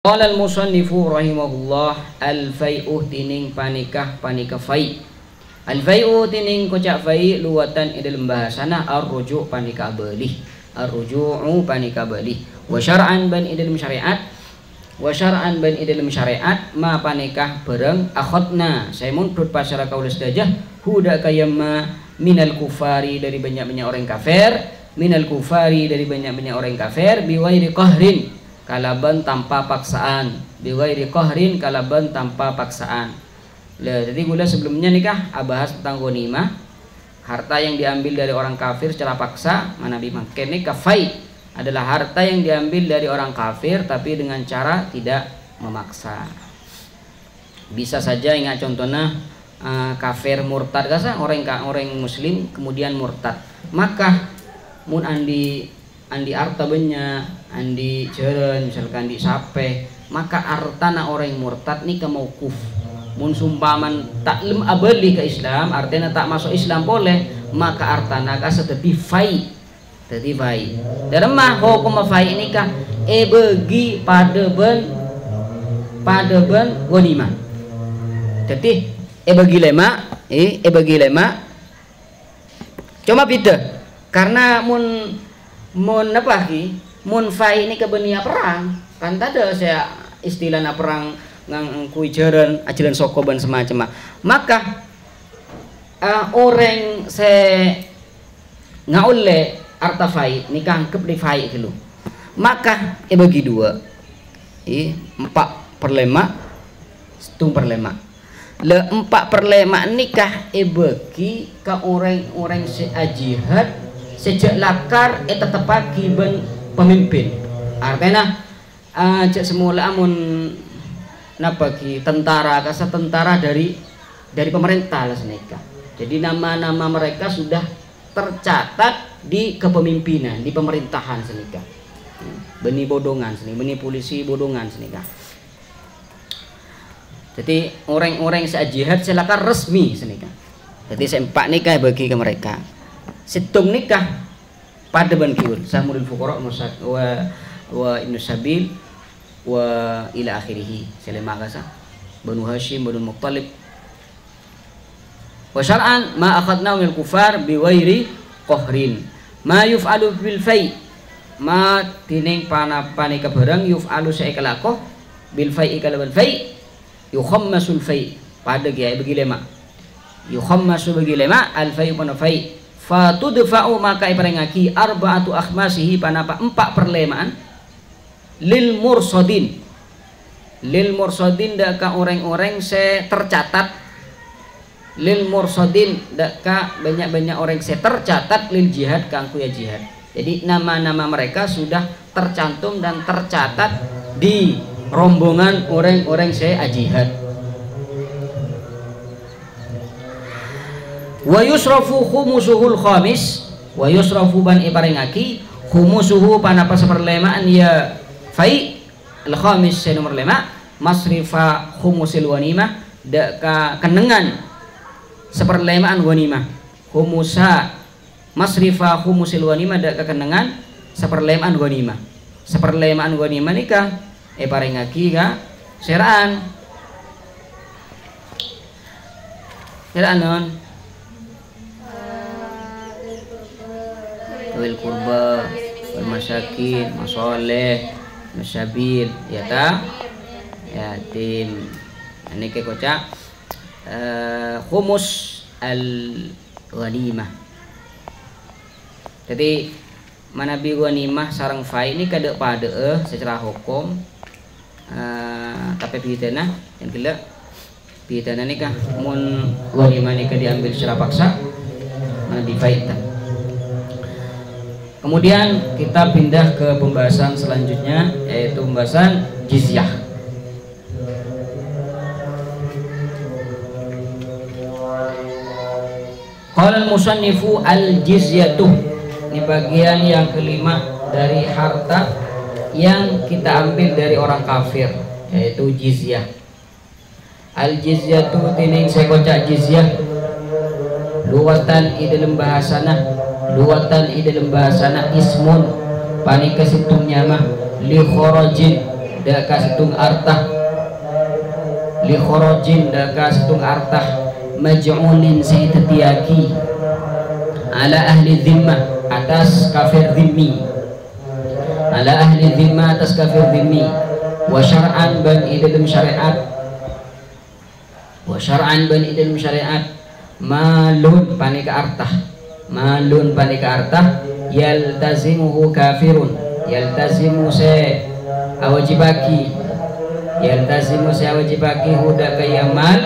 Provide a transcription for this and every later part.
Qala al-musannifu rahimahullah al-fai'u tining panikah fai. Al-fai'u tining kocak fai luwatan dalam bahasana ar-ruju' panikah balih. Ar-ruju'u panikah balih. Wa syar'an ban dalam syariat. Wa syar'an ban dalam syariat ma panikah bareng akhadna. Saya muntud pasara kaulas dajah huda kayamma minal kufari dari banyak-banyak orang kafir. Minal kufari dari banyak-banyak orang kafir biwairi qahrin kalaban tanpa paksaan, biwairi qahrin kalaban tanpa paksaan. Jadi gula sebelumnya nikah bahas tentang ghanimah, harta yang diambil dari orang kafir secara paksa. Mana bimakin nikah fai adalah harta yang diambil dari orang kafir tapi dengan cara tidak memaksa. Bisa saja ingat contohnya kafir murtad kasa orang muslim kemudian murtad, maka mun andi harta banyak, andi jeren misalkan di sape, maka artana orang murtad nih kemaukuf. Mun sumpaman taklem abali ke Islam, artinya tak masuk Islam boleh, maka artana ka seperti fai. Jadi fai. Dan mah hukum fai ini kah bagi pada ben ghanimah. Jadi bagi lema cuma beda. Karena mun fai ini kebenia perang kan tada saya istilahnya perang ngang kuijaran ajaran sokoban semacam, maka orang saya ngaule arta fai ini kangkep di fai dulu, maka bagi dua 4/5 le 4/5 nikah bagi ke orang se jihad sejak lakar tetap pagi ben pemimpin, artinya cek semula amun napagi tentara kasa tentara dari pemerintah lah senika. Jadi nama-nama mereka sudah tercatat di kepemimpinan di pemerintahan senika. Beni bodongan senika, beni polisi bodongan senika. Jadi orang-orang sejihad selakar resmi senika. Jadi sempak nikah bagi ke mereka. Situng nikah pada ban kiul samuril fuqara wa ibnu sabil wa ila akhirih selama kasa banu hashim banu muttalib wa syar'an ma akhadna min kufar biwairi qahrin ma yuf'alu bil fai ma tining panapane kebarang yuf'alu saikalakoh bil fai kalaban fai yukhammasul fai pada gaya bagi lema yukhammasu bagi lema al fai pana fai fatudfa'u maka iparengaki arba'atu akhmasihi panapa 4/5 lil mursadin daka orang-orang se tercatat lil mursadin daka banyak-banyak orang se tercatat lil jihad kangku ya jihad. Jadi nama-nama mereka sudah tercantum dan tercatat di rombongan orang-orang se jihad. Wa yusrafu khumusuhul khamis wa yusrafu ban iparengaki khumusuhu panapa 1/5 ya fai al khamis nomor 5 masrifa khumusil ghanimah daka kenengan 1/5 ghanimah khumusa masrifa khumusil ghanimah daka kenengan 1/5 ghanimah 1/5 ghanimah nikah iparengaki ka seraan non wal kurba wal masyakin masoleh masabil yatim ini ke kocak khumus al ghanimah. Jadi manabi ghanimah sarang fai ini kada pada secara hukum tapi pidana yang gila pidana nikah mun ghanimah nikah diambil secara paksa manabi fai. Kemudian kita pindah ke pembahasan selanjutnya yaitu pembahasan jizyah. Qala al-musannifu al-jizyatuh. Ini bagian yang kelima dari harta yang kita ambil dari orang kafir yaitu jizyah. Al-jizyatuh tining saya kocak jizyah luwatan dalam bahasana luwatan dalam bahasana ismun panika situngnya mah li kharajin daka setung artah, li khorojin daka setung artah, maj'ulin si tetiaki, ala ahli dhimmah atas kafir dhimmi, ala ahli dhimmah atas kafir dhimmi, wa syar'an ban idalum syariat, wa syar'an ban idalum syariat, malun panika artah, malun panika artah, yaltazimuhu kafirun, yaltazimu se awajibaki, yaltazimu se awajibaki huda kayamal,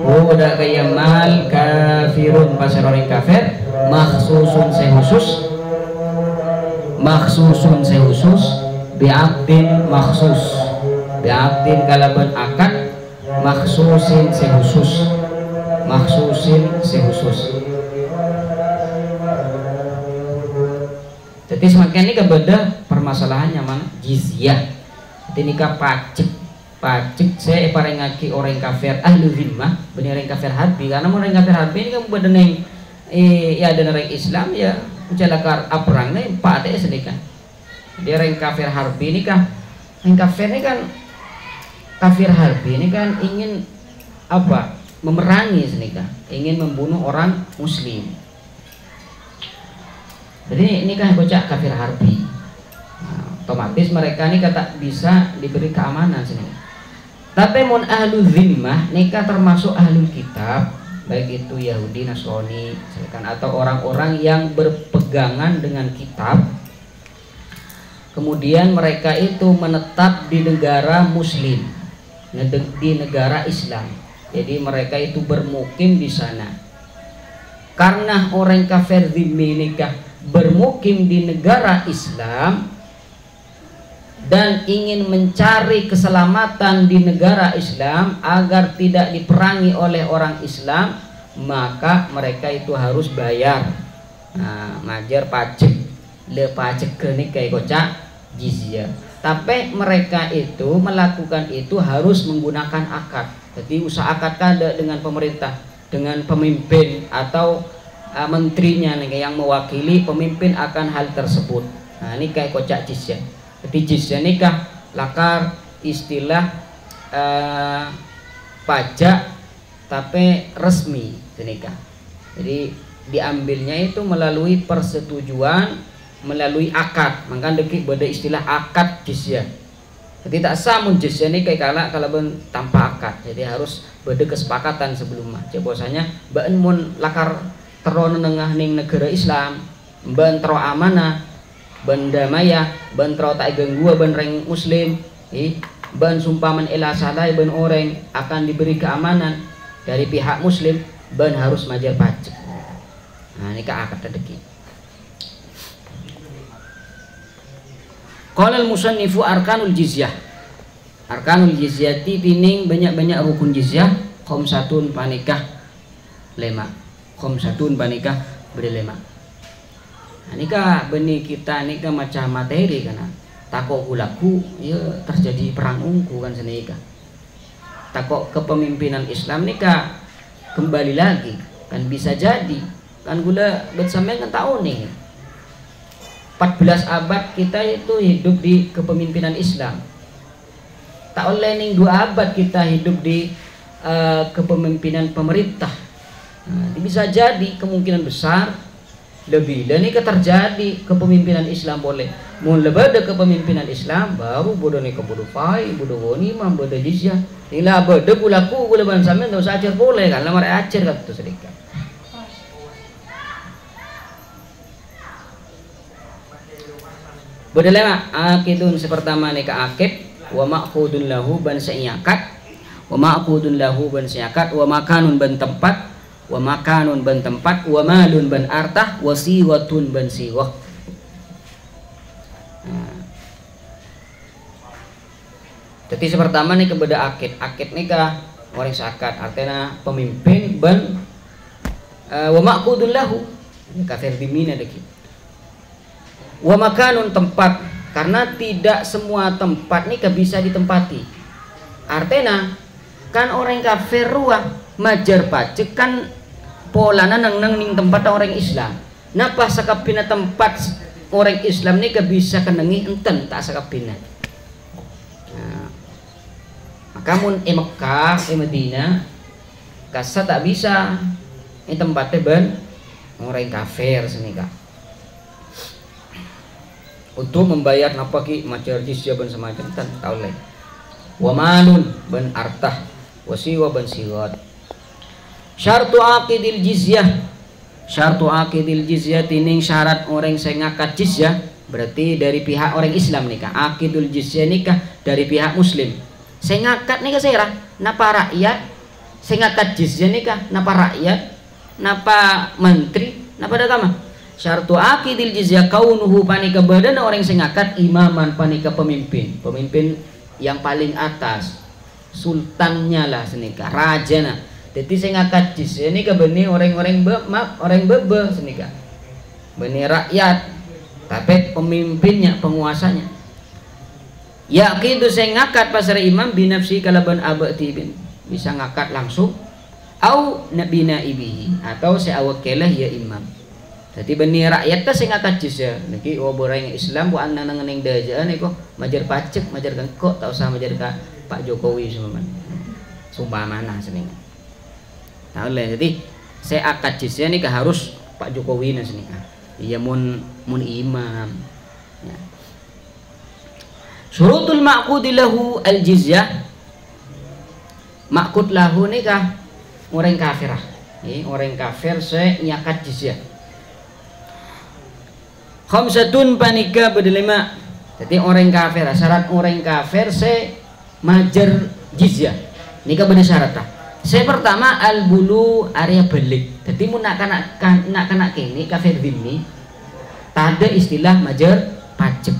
huda kayamal kafirun pasal orang kafir, makhsusun se khusus, makhsusun se khusus, bi'aqdin makhsus, bi'aqdin kalaban akad, makhsusin se khusus, makhsusin se khusus. Jadi semakin ini kepada permasalahannya mana jizyah. Jadi nikah pajak, pajak saya parengaki orang kafir ahlu zimmah, bener orang kafir harbi. Karena orang kafir harbi ini kan bener neng, ya ada orang Islam ya mencelakar perang nih pak ada sedekah. Dia orang kafir harbi ini kan, orang kafir ini kan kafir harbi ini kan ingin apa? Memerangi sedekah, ingin membunuh orang Muslim. Jadi ini kan bocah kafir harbi, nah, otomatis mereka ini kata bisa diberi keamanan sini. Tapi mun ahlu zimmah nikah termasuk ahlu kitab, baik itu Yahudi, Nasrani, misalkan, atau orang-orang yang berpegangan dengan kitab. Kemudian mereka itu menetap di negara Muslim, di negara Islam. Jadi mereka itu bermukim di sana. Karena orang kafir zimmi nikah bermukim di negara Islam dan ingin mencari keselamatan di negara Islam agar tidak diperangi oleh orang Islam, maka mereka itu harus bayar, nah, majar pajak, le pajak ke kayak kocak jizyah. Tapi mereka itu melakukan itu harus menggunakan akad. Jadi usaha akad ada dengan pemerintah, dengan pemimpin atau menterinya nih yang mewakili pemimpin akan hal tersebut. Nah ini kayak kocak jizyah. Jadi jizyah nikah lakar istilah pajak tapi resmi nikah. Jadi diambilnya itu melalui persetujuan, melalui akad. Maka dekik beda istilah akad jizyah. Jadi tak samun jizyah ini kayak kalau tanpa akad. Jadi harus beda kesepakatan sebelumnya. Jadi bahwasanya baen mun lakar teron nengah ning negara Islam, bentro amanah, bendamaya, bentro tak ganggu benreng Muslim, ben sumpaman ila salai ben orang akan diberi keamanan dari pihak Muslim, ben harus majar pajak. Nah ini akad terdeki. Qala al-musannifu arkanul jizyah. Arkanul jizyati tining banyak-banyak rukun jizyah, khamsatun panikah 5. Khamsatun panikah berlema. Nah, nikah benih kita nikah macam materi karena takok gulaku ya terjadi perang ungku kan senika. Takok kepemimpinan Islam nikah kembali lagi kan bisa jadi kan gula bersama kan tahun nih 14 abad kita itu hidup di kepemimpinan Islam. Tak oleh ning 2 abad kita hidup di kepemimpinan pemerintah. Nah, bisa jadi kemungkinan besar lebih dan ini terjadi kepemimpinan Islam boleh mulai ada kepemimpinan Islam baru bodoh nih bodoh fai bodoh ghanimah bodoh jizyah inilah bodoh gulaku gula ban sampean tak usah ajar boleh kan lamar ajar kata sedekah. Bodoh lema akidun sepertama nikah akid wa ma'qudun lahu ban seiakat wa ma'qudun lahu ban seiakat wa makanun ban tempat wa makanun ban tempat wa malun ban artah wa siwatun ban siwah. Nah. Jadi sepertama nih kepada akid nikah orang seakad artinya pemimpin ban wa ma'qudun lahu kafir dimina deki wa makanun tempat karena tidak semua tempat nih bisa ditempati artinya kan orang kafir ruah majar pajak kan polana nang ning tempat orang Islam. Napa sakapina tempat orang Islam ni bisa kenengi enten tak sakapina. Maka mun Mekah Madinah kasa tak bisa ini tempatnya ben orang kafir senika untuk membayar napa ki macar jizyah ben semacam tan taule wa malun ben artah wa siwa ben siwat syartu aqidil jizyah tining syarat orang sing ngakad jizyah berarti dari pihak orang Islam nikah aqidul jizyah nikah dari pihak muslim sing ngakad nikah serah napa rakyat sing ngakad jizyah nikah napa rakyat napa menteri napa dagama syartu aqidil jizyah kaunuhu panika badan orang sing ngakad imaman panika pemimpin yang paling atas sultannya lah senika rajana jadi sing ngakad jizyah nika benih orang-orang bebe senika benih rakyat tapi pemimpinnya penguasanya yaqidu sing ngakad pasar imam binafsi kalaban abatibin bisa ngakad langsung au nabina ibihi atau seawakalah ya imam. Jadi benih rakyat ta sing ngakad jizyah niki orang Islam bu anna nang dajaan iko majar pacek majar kok tak usah majar ka Pak Jokowi sumpah mana sening. Nah oleh jadi saya akad jizyah nika harus Pak Jokowi senika. Iya mun imam. Ya. Syurutul ma'qudi lahu al jizyah. Ma'qud lahu nikah orang kafirah. Orang kafir saya nyakat jizyah. Khamsatun panika berlima. Jadi orang kafir syarat orang kafir saya majar jizyah. Nika bener syarat ta. Saya pertama al bulu area balik. Jadi mun nak kena kini kafir dhimmi tak ada istilah majar pajak.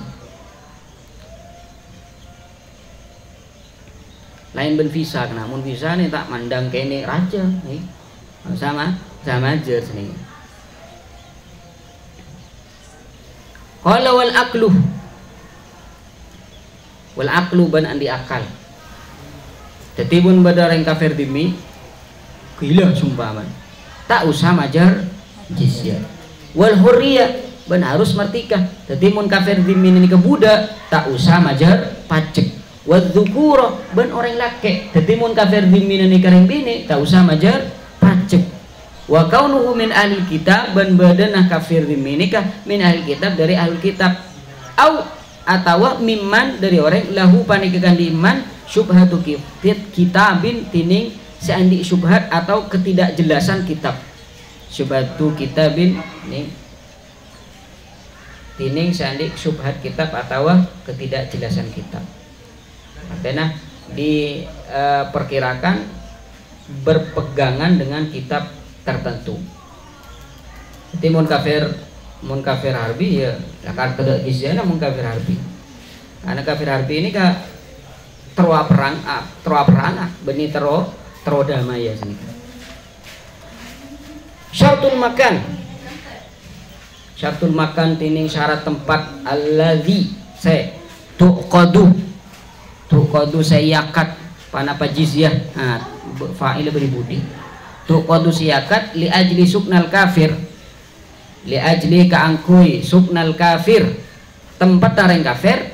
Lain ben visa kena mun visa nih tak mandang kene raja nih. Sama aja sini. Qala wal aqlu ban andi akal. Jadi pun pada orang kafir dimi gila sumpaman tak usah majar jizyah. Wal hurriyah ban harus merdeka. Jadi mun kafir dimi ini ke budak tak usah majar pajak. Wal dzukura ban orang laki. Jadi mun kafir dimi ini ke bini tak usah majar pajak. Wa kaunuhu min ahli kitab ban badanah kafir dimi ini kah min ahli kitab dari ahli kitab. Au atawa mimman dari orang lahu panikakan di iman syubhatu kitabin tining seandi syubhat atau ketidakjelasan kitab syubhatu kitabin nih tining seandi syubhat kitab atau ketidakjelasan kitab artinya diperkirakan berpegangan dengan kitab tertentu. Jadi mun kafir harbi ya lakar tidak jizyah mun kafir harbi. Karena kafir harbi ini ka terwa perang benih tero damai ya sini. Syartul makan tining syarat tempat alladzi se tuqadu saya yakat panapa jizyah fa'il beribudi tuqadu siyakat li ajli suknal kafir li ajli kaangkui suknal kafir tempat orang kafir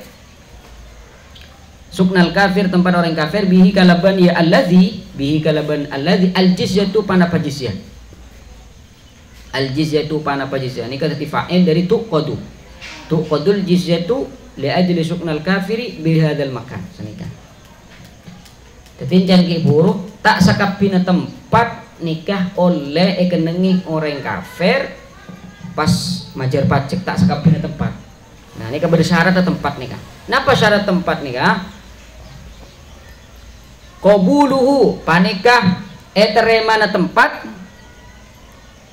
suknal kafir tempat orang kafir bihi kalaban ya alladzi al jizyatu panapa jizyah al jizyatu panapa jizyah ini kata fa'il dari tuqadul jizyatu li ajli suknal kafiri bi hadzal makan senika. Dadi jangan buruk tak sakapina tempat nikah oleh ekenengi orang kafir pas majar pajak tak sakapina tempat. Nah ini kan bersyarat tempat nikah. Napa syarat tempat nikah? Qabuluhu panikah remana tempat.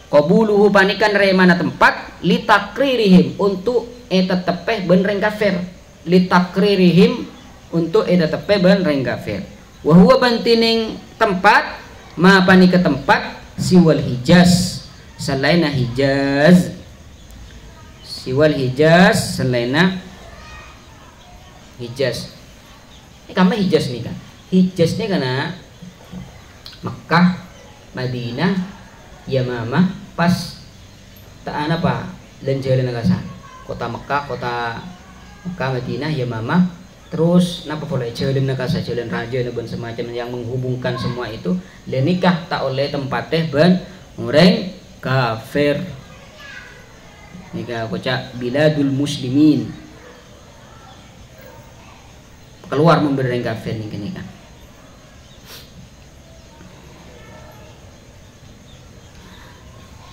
Qabuluhu panikan remana tempat litakririhim untuk tetepeh ben reng kafir. Litakririhim untuk tetepeh ben reng kafir. Wa huwa bantining tempat ma panika tempat siwal Hijaz selaina Hijaz selaina Hijaz. Ini kama Hijaz nih kan. Hijaz nih karena Mekah, Madinah, Yamamah pas tak ana apa lenjale nagasa. Kota Mekah, Madinah, Yamamah Terus napa boleh jalan nakasa jalan raja dan semacam yang menghubungkan semua itu, dan nikah tak oleh tempatnya ben orang kafir. Nikah kocak biladul muslimin, keluar memberi kafir nikah.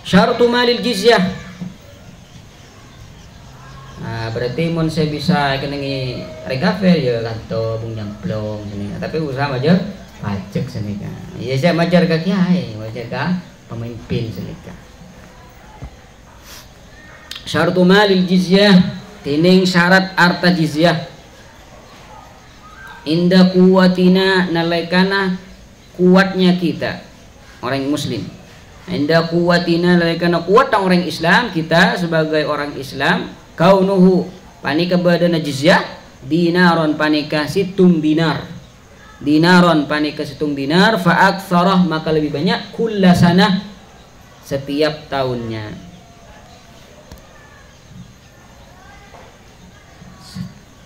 Syartu malil jizyah. Nah, berarti mun saya bisa kenangi regafer ya kanto bung nyamplong sini. Tapi usaha aja pajak sini kan. Ya saya majar ke kiai, majar ke pemimpin sini kan. Syartu malil jizyah, tining syarat arta jizyah. Inda kuwatina nalaikana kuatnya kita orang muslim. Inda kuwatina nalaikana kuat orang Islam, kita sebagai orang Islam. Kaunuhu panika badana jizyah dinaron panika situng dinar, dinaron panika situng dinar fa aktsarah maka lebih banyak kulla sanah setiap tahunnya.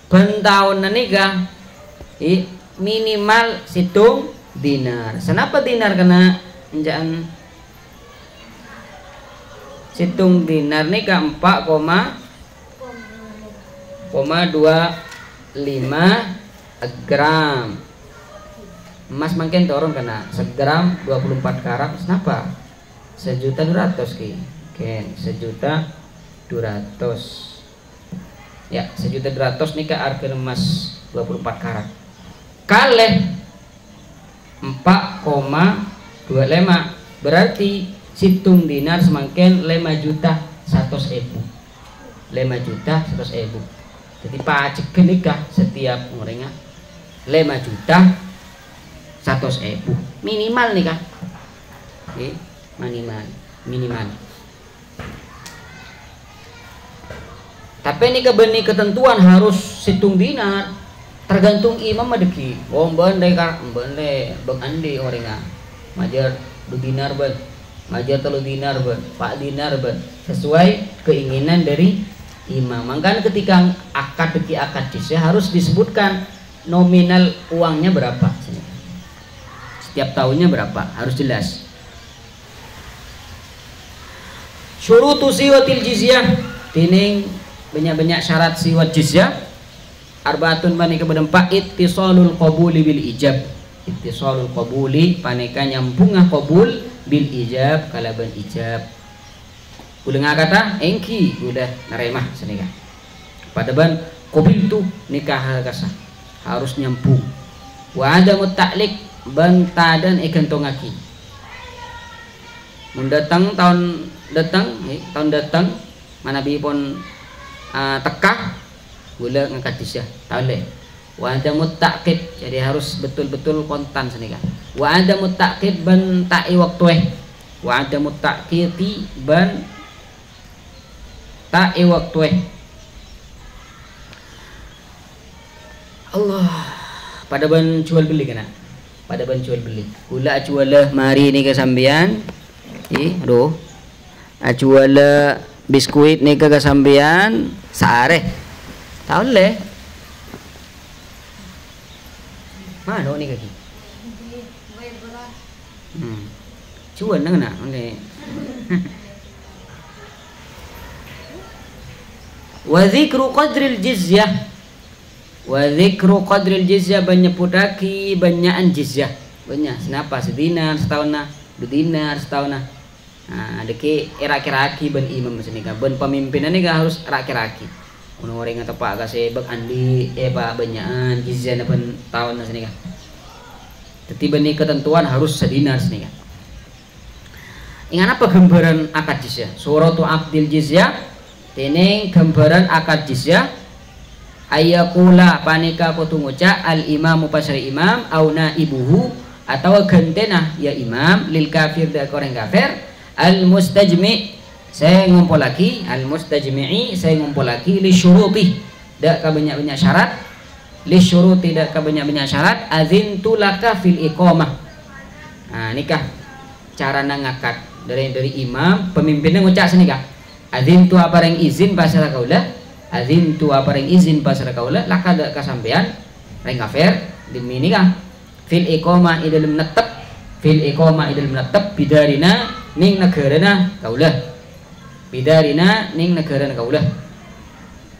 Pentahun nikah minimal situng dinar. Kenapa dinar? Karena enjaan situng dinar nikah 4,25 gram. Emas makin turun kena segram 24 karat. Kenapa? 1.200.000 ki. Ken 1.200.000. Ya, 1.200.000 nikah harga emas 24 karat. Kaleh 4,25 berarti situng dinar semakin 5.100.000. 5.100.000. Jadi pajak nikah setiap orangnya 5.100.000 minimal nikah. Minimal. Tapi ini kebeni ketentuan harus situng dinar. Tergantung imam adeki. Oh bende bang andi orangnya. Majar 2 dinar ben. Majar 3 dinar ben. 4 dinar ben. Sesuai keinginan dari imam. Makanya ketika akad jizyah harus disebutkan nominal uangnya berapa, setiap tahunnya berapa, harus jelas. Syurutu siwatil jizyah, tining banyak syarat siwat jizyah. Arbaatun panika bedempa ittisalul qabuli bil ijab. Ittisalul qabuli panika nyambungah qabul bil ijab kalaban ijab. Udah kata engki udah neremah senikah. Pada ban kobil tu nikah kasah harus nyambung. Wa ada mutaklik ban tadan ikan tongaki. Mendatang tahun datang mana bi pon tekah gula ngangkat jizyah tahun le. Wa ada mutakid jadi harus betul-betul kontan senikah. Wa ada mutakid ban ta'i waktu wa ada mutakiti ban ta'i waktu Allah pada ban jual beli kena, pada ban jual beli gula jual mari ni ke sambian aduh jual biskuit ni ke sambian saare tahu le mana ni kaki jual nang ni wa dzikru qadril jizyah, wa dzikru qadril jizyah banyeputaki banyaan jizyah banyak senapa sedinar setahun 2 dinar setahun. Nah deki raki-raki ben imam senika ben pemimpinan ni harus raki-raki ono orang atau pak kasi bak andi pak banyaan jizyah ben tahun senika. Jadi beni ketentuan harus sedinar senika. Ingat apa gambaran akad jizyah? Suratu aqdil jizyah tining gambaran akad jizyah ayakula panika kutu ngucap al imamu pasri imam au naibuhu atau gentena ya imam lil kafir da orang kafir al mustajmi saya ngumpul lagi al mustajmi'i saya ngumpul lagi li syuruti dak ka banyak syarat li syuruti dak ka banyak syarat azintu laka fil iqamah. Nah nikah cara ngakad dari imam pemimpinnya ngucap senikah azin tu apa yang izin bahasa kaulah azin tu apa ring izin pasar kaula lakada kasampean ring kafir demi nikah fil iqamah idalem netep bidarina ning negarana kaula bidarina ning negarana kaula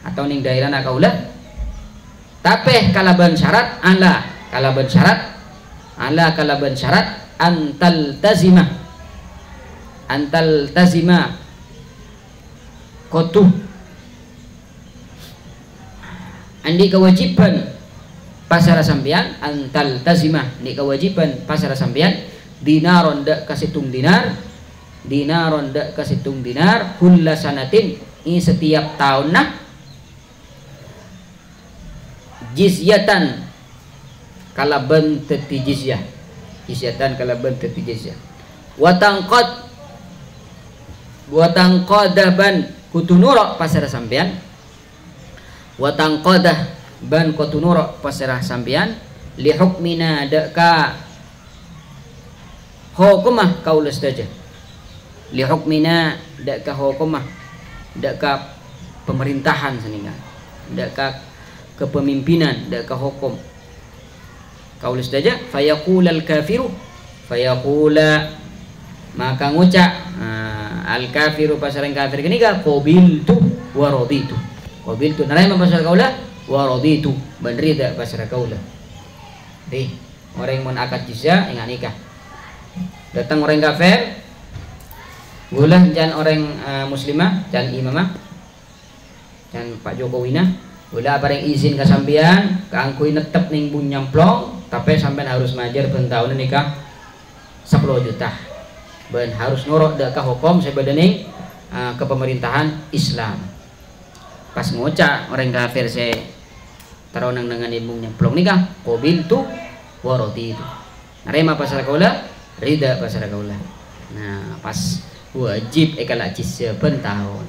atau ning daerahna kaula tapi kalaban syarat antal tazima kotuh andi kewajiban pasara sampean antal tazimah ni kewajiban pasara sampean dinaron dak kasitung dinar kulla sanatin ini setiap tahun nah jizyatan kalaban teti jizyah watangqadaban kutunuro pasara sampean watangqadah ban kutunuro pasara sampean li hukmina daka hukumah kaulas saja li hukmina daka hukumah daka pemerintahan seninga daka kepemimpinan daka hukum kaulas saja fayaqulal kafiru maka ngucap al kafiru pasaran kafir gini ka qabiltu wa raditu narema pasar kaula wa raditu banrida pasar kaula orang yang akad jizya ingat nikah datang orang kafir gulah jan orang muslimah jan imamah jan Pak Jokowi nah gulah bareng izin ke sampean keangkui netep ning bun nyamplong tapi sampean harus majer bentahun nikah 10 juta ben harus nurut dak ka hukum sebedening kepemerintahan Islam pas ngucap orang kafir se taronang dengan ibu nyemplung nikah qabil tu waroti itu narema pasal kaula rida pasal kaula nah pas wajib ekala jizya tahun.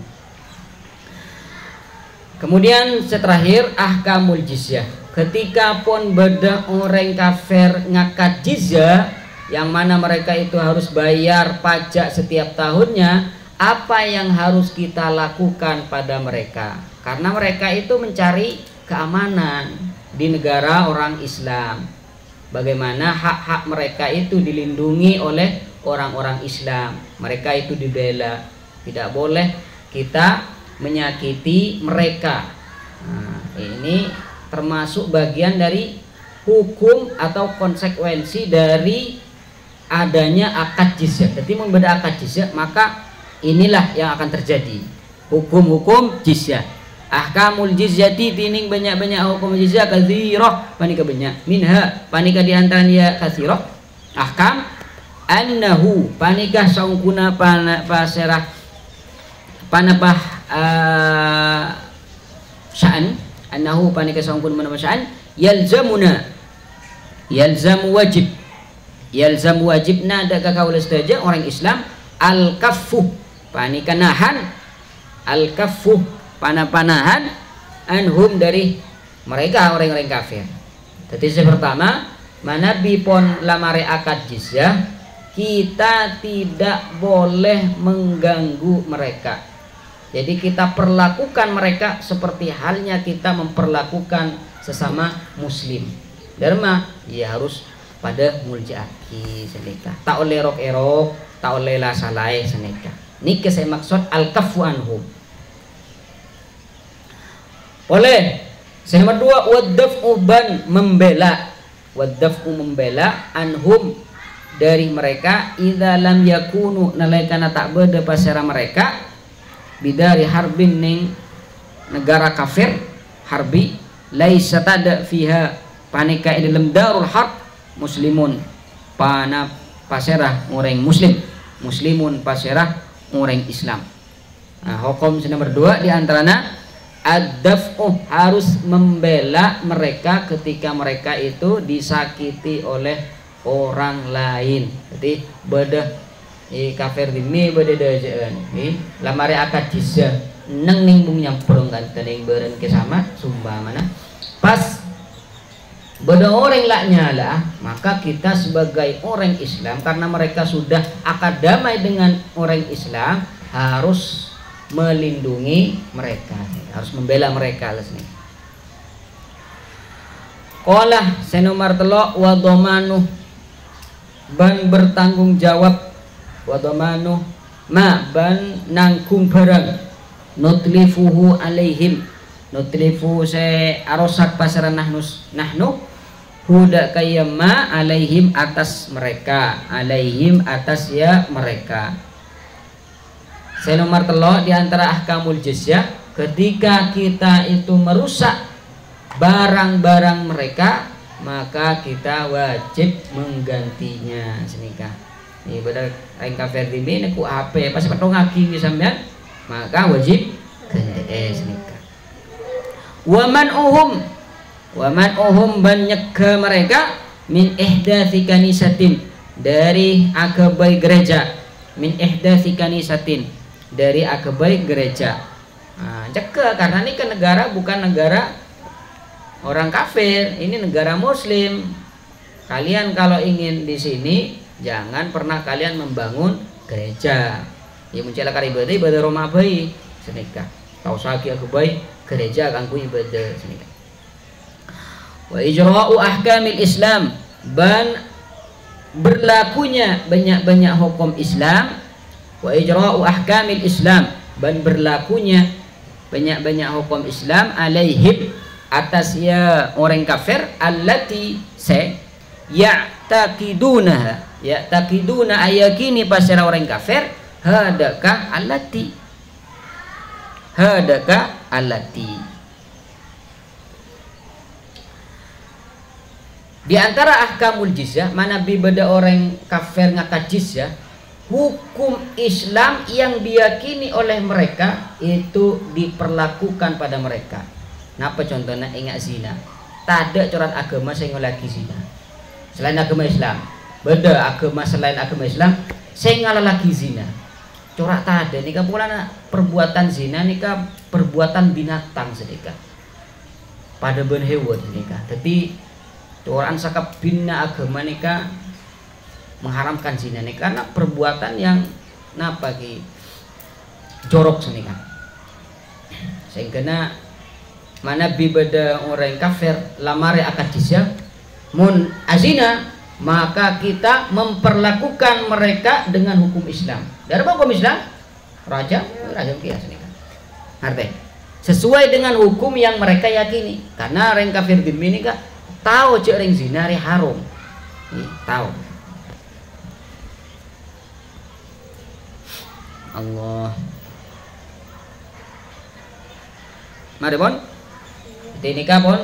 Kemudian terakhir ahkamul jizyah ketika pun beda orang kafir ngakad jizya yang mana mereka itu harus bayar pajak setiap tahunnya, apa yang harus kita lakukan pada mereka? Karena mereka itu mencari keamanan di negara orang Islam. Bagaimana hak-hak mereka itu dilindungi oleh orang-orang Islam. Mereka itu dibela. Tidak boleh kita menyakiti mereka. Nah, ini termasuk bagian dari hukum atau konsekuensi dari adanya akad jizyah. Jadi membeda akad jizyah, maka inilah yang akan terjadi. Hukum-hukum jizyah. Ahkamul jizyati tining banyak-banyak hukum jizyah katsirah panika banyak. Minha panika di antara dia katsirah. Ahkam annahu panika saungkuna paserah panapah sya'an annahu panika saungkuna manapah sya'an yalzamu wajibna ada kaula saja orang Islam al-kaffu panika nahan al-kaffu panah-panahan anhum dari mereka orang-orang kafir. Jadi pertama manabi pon lamare akad jizyah kita tidak boleh mengganggu mereka. Jadi kita perlakukan mereka seperti halnya kita memperlakukan sesama muslim. Dharma ya harus pada muljaaki seneka. Tak oleh erok-erok, tak oleh la salai seneka. Niki saya maksud al-kaffu anhum. Boleh. Yang kedua wadaf'u ban membela. Wadaf'u membela anhum dari mereka idza lam yakunu nalaikana tak beda pasara mereka bidari harbin ning negara kafir harbi laisa tada fiha panika dalam darul harb muslimun pana pasera orang muslim muslimun pasera orang Islam. Nah, hukum nomor 2 di antaranya ad-daf'u harus membela mereka ketika mereka itu disakiti oleh orang lain. Jadi beda kafir dimi beda dajaan. Lamare akad jizyah neng ningbung nyamprong kan tening beren kesama sumba mana. Pas beda orang lak nyala, maka kita sebagai orang Islam karena mereka sudah akad damai dengan orang Islam harus melindungi mereka, harus membela mereka lesni. Qala senomar telo wa dhamanu ban bertanggung jawab, wa dhamanu ma ban nanggung barang, nutlifuhu alaihim, nutlifu se arosak pasaran nahnu huda kayama alaihim atas mereka, alaihim atas ya mereka. Senomar telo diantara ahkamul jizyah, ketika kita itu merusak barang-barang mereka maka kita wajib menggantinya senika. Ini pada aing kafir ini ku apa pas petong ngaki sampean maka wajib ganti senika. Wa man uhum ban nyegah mereka min ihdatsi kanisatin dari akabai gereja, min ihdatsi kanisatin dari akabai gereja. Nah, cegah karena ini ke negara bukan negara orang kafir, ini negara muslim. Kalian kalau ingin di sini jangan pernah kalian membangun gereja. Ya mencelakan ibadah Roma bayi senika. Tahu saki aku bayi gereja kanggo ibadah senika. Wa ijra'u ahkamil Islam ban berlakunya banyak-banyak hukum Islam. Wa ijra'u ahkamil Islam ban berlakunya banyak-banyak hukum Islam alaihim atas ya orang kafir allati se ya'taqiduna ayakini pasara orang kafir hadaka allati di antara ahkamul jizyah mana beda orang kafir ngakad jizyah, hukum Islam yang diyakini oleh mereka itu diperlakukan pada mereka. Napa contohnya ingat zina, tak ada corak agama saya lagi zina selain agama Islam, beda agama selain agama Islam saya ngalah lagi zina corak tak ada. Nika pula perbuatan zina nika perbuatan binatang sedikit pada ben hewan nika. Jadi orang sakap bina agama nika mengharamkan zina nika karena perbuatan yang napa ki jorok senika, sehingga mana bibada orang kafir lamare akad jizyah mun azina maka kita memperlakukan mereka dengan hukum Islam. Dari hukum Islam raja kias ini kan. Artinya sesuai dengan hukum yang mereka yakini. Karena orang kafir ini kan tahu cek orang zina haram. Tahu. Allah. Mari pun ini pun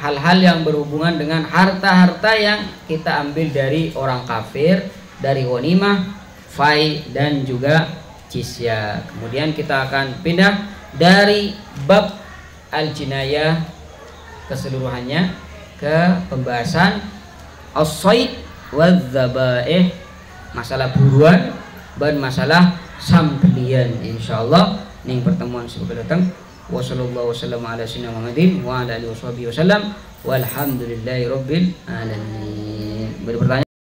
hal-hal yang berhubungan dengan harta-harta yang kita ambil dari orang kafir, dari ghanimah, fai dan juga jizyah. Kemudian kita akan pindah dari bab al-jinayah keseluruhannya ke pembahasan as-sayd wadz-dzabaih, masalah buruan dan masalah sambelian insyaallah ning pertemuan sebelum datang. Wassallallahu wasallam ala sayyidina Muhammadin wa ala alihi wasallam walhamdulillahi rabbil alamin. Berpertanyaan